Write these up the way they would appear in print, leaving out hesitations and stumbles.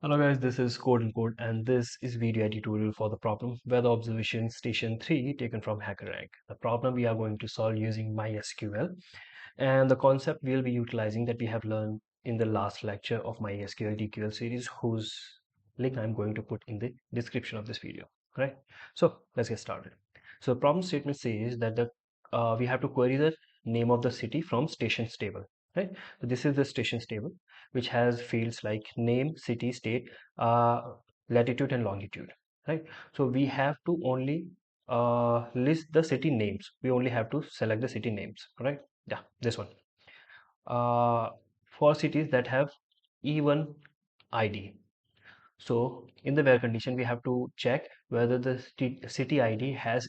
Hello guys, this is CodeNCode and this is video tutorial for the problem weather observation station 3 taken from HackerRank. The problem we are going to solve using MySQL, and the concept we'll be utilizing that we have learned in the last lecture of MySQL DQL series, whose link I'm going to put in the description of this video. Right? So let's get started. So the problem statement says that we have to query the name of the city from stations table. Right? So this is the stations table, which has fields like name, city, state, latitude, and longitude. Right? So we have to only list the city names. We only have to select the city names. Right? Yeah, this one. Uh, for cities that have E1 ID. So in the where condition, we have to check whether the city ID has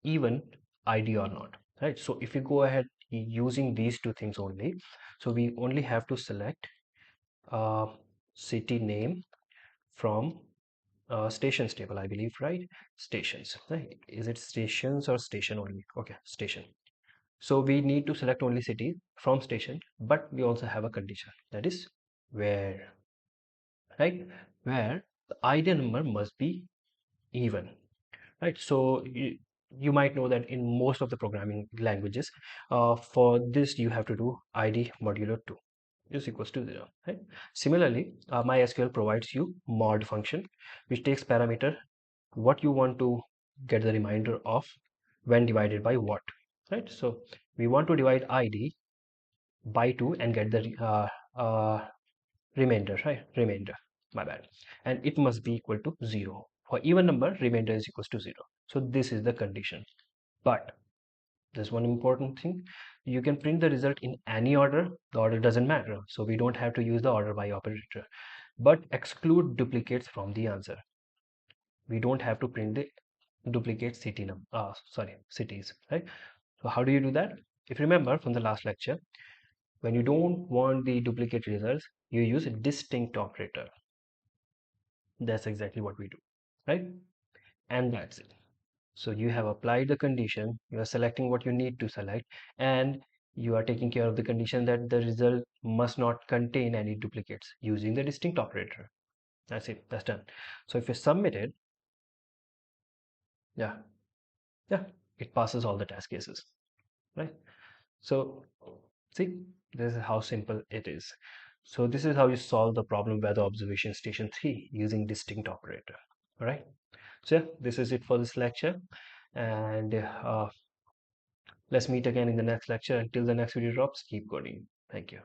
even ID or not, right? So if you go ahead using these two things only, so we only have to select uh, city name from stations table, I believe, right? Stations, right? Is it stations or station only? Okay, station. So we need to select only city from station, but we also have a condition, that is where, right? Where the ID number must be even, right? So you might know that in most of the programming languages, for this you have to do id modulo 2 is equals to 0, right? Similarly, MySQL provides you mod function, which takes parameter what you want to get the reminder of when divided by what, right? So we want to divide id by 2 and get the remainder, right? Remainder, my bad. And it must be equal to 0. For even number, remainder is equals to 0. So this is the condition. But there's one important thing. You can print the result in any order. The order doesn't matter. So we don't have to use the order by operator. But exclude duplicates from the answer. We don't have to print the duplicate cities, right? So how do you do that? If you remember from the last lecture, when you don't want the duplicate results, you use a distinct operator. That's exactly what we do, right? And that's it. So you have applied the condition, you are selecting what you need to select, and you are taking care of the condition that the result must not contain any duplicates using the distinct operator. That's it, that's done. So if you submit it, yeah, yeah, it passes all the test cases, right? So see, this is how simple it is. So this is how you solve the problem weather observation station 3 using distinct operator. All right. So yeah, this is it for this lecture, and let's meet again in the next lecture. Until the next video drops, keep coding. Thank you.